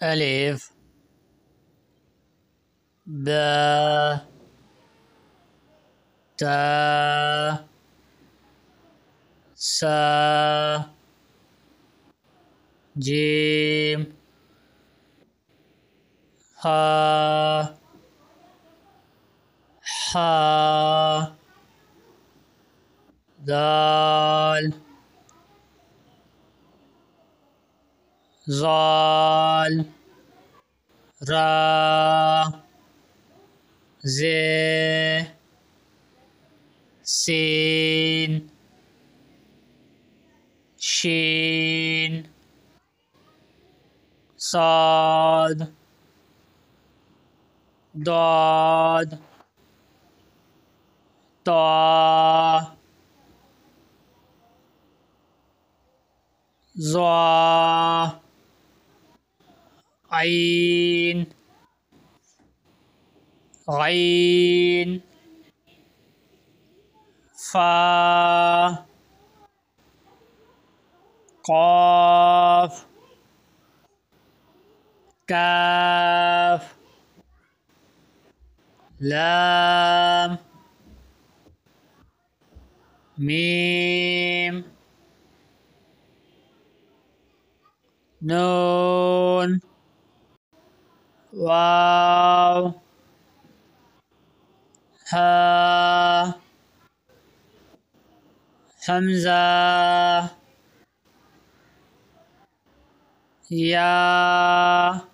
ألف باء تاء ساء جيم ها حاء دال ظال را زي سين شين صاد ضاد طا ظا عين غين فا قاف كاف لام ميم نون واو ها همزة يا